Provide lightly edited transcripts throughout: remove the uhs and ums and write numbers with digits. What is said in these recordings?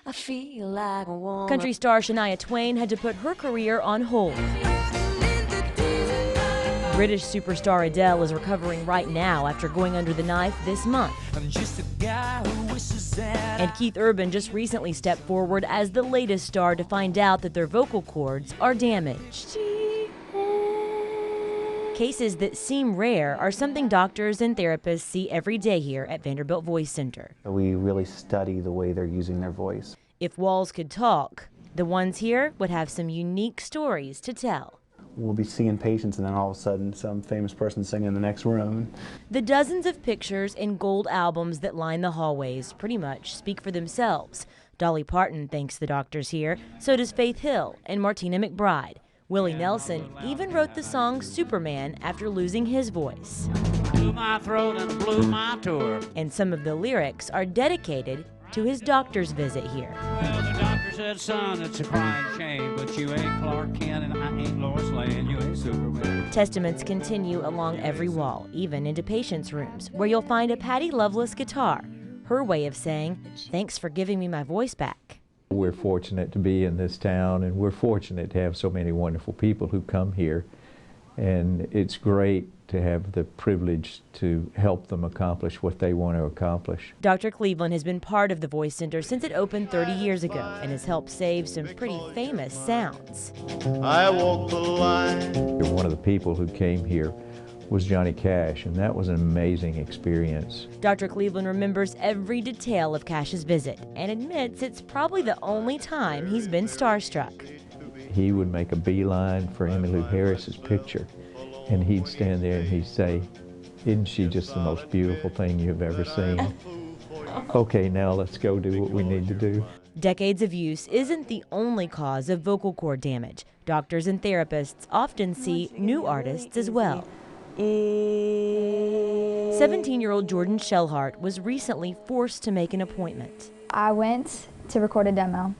I feel like a woman. Country star Shania Twain had to put her career on hold. British superstar Adele is recovering right now after going under the knife this month. And Keith Urban just recently stepped forward as the latest star to find out that their vocal cords are damaged. Cases that seem rare are something doctors and therapists see every day here at Vanderbilt Voice Center. We really study the way they're using their voice. If walls could talk, the ones here would have some unique stories to tell. We'll be seeing patients and then all of a sudden some famous person singing in the next room. The dozens of pictures and gold albums that line the hallways pretty much speak for themselves. Dolly Parton thanks the doctors here, so does Faith Hill and Martina McBride. Willie Nelson even wrote the song Superman after losing his voice. Blew my throat and blew my tour. And some of the lyrics are dedicated to his doctor's visit here. Well, the doctor said, son, it's a crying shame, but you ain't Clark Kent and I ain't Lois Lane, you ain't Superman. Testaments continue along every wall, even into patients' rooms, where you'll find a Patty Loveless guitar, her way of saying, thanks for giving me my voice back. We're fortunate to be in this town, and we're fortunate to have so many wonderful people who come here, and it's great to have the privilege to help them accomplish what they want to accomplish. Dr. Cleveland has been part of the Voice Center since it opened 30 years ago and has helped save some pretty famous sounds. I walk the line. One of the people who came here was Johnny Cash, and that was an amazing experience. Dr. Cleveland remembers every detail of Cash's visit and admits it's probably the only time he's been starstruck. He would make a beeline for Emmylou Harris's picture, and he'd stand there and he'd say, isn't she just the most beautiful thing you've ever seen? Okay, now let's go do what we need to do. Decades of use isn't the only cause of vocal cord damage. Doctors and therapists often see new artists as well. 17-year-old Jordan Shellhart was recently forced to make an appointment. I went to record a demo,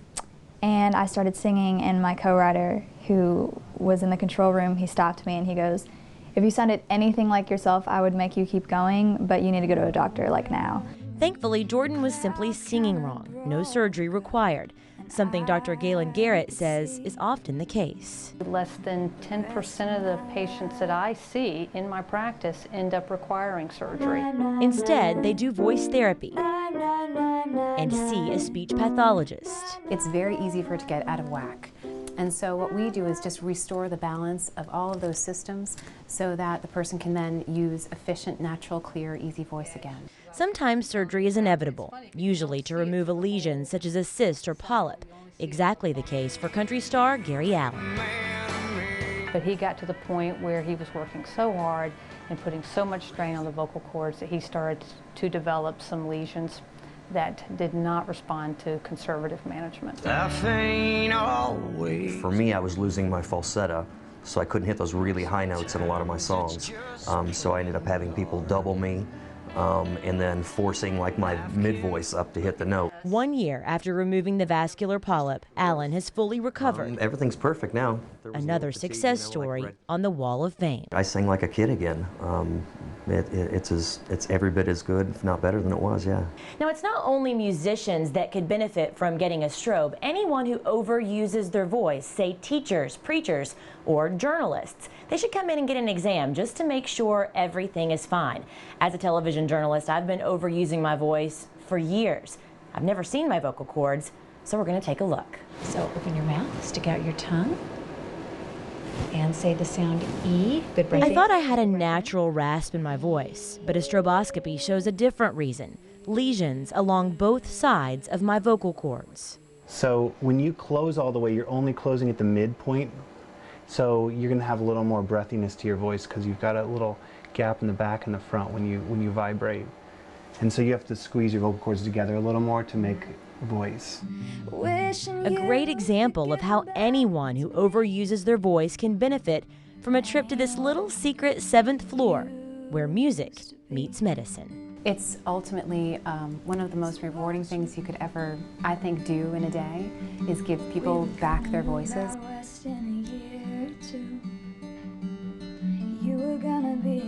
and I started singing, and my co-writer, who was in the control room, he stopped me and he goes, if you sounded anything like yourself, I would make you keep going, but you need to go to a doctor, like now. Thankfully, Jordan was simply singing wrong, no surgery required, something Dr. Garrett says is often the case. Less than 10% of the patients that I see in my practice end up requiring surgery. Instead, they do voice therapy and see a speech pathologist. It's very easy for it to get out of whack. And so what we do is just restore the balance of all of those systems so that the person can then use efficient, natural, clear, easy voice again. Sometimes surgery is inevitable, usually to remove a lesion such as a cyst or polyp. Exactly the case for country star Gary Allan. But he got to the point where he was working so hard and putting so much strain on the vocal cords that he started to develop some lesions that did not respond to conservative management. For me, I was losing my falsetto, so I couldn't hit those really high notes in a lot of my songs. So I ended up having people double me and then forcing like my mid-voice up to hit the note. 1 year after removing the vascular polyp, Allan has fully recovered. Everything's perfect now. Another success story on the Wall of Fame. I sing like a kid again. It's every bit as good, if not better than it was, yeah. Now, it's not only musicians that could benefit from getting a strobe. Anyone who overuses their voice, say teachers, preachers, or journalists, they should come in and get an exam just to make sure everything is fine. As a television journalist, I've been overusing my voice for years. I've never seen my vocal cords, so we're going to take a look. So open your mouth, stick out your tongue, and say the sound E. Good breath. I thought I had a natural rasp in my voice, but a stroboscopy shows a different reason. Lesions along both sides of my vocal cords. So when you close all the way, you're only closing at the midpoint. So you're going to have a little more breathiness to your voice because you've got a little gap in the back and the front when you vibrate. And so you have to squeeze your vocal cords together a little more to make voice. A great example of how anyone who overuses their voice can benefit from a trip to this little secret 7th floor where music meets medicine. It's ultimately one of the most rewarding things you could ever, I think, do in a day is give people back their voices. You were gonna be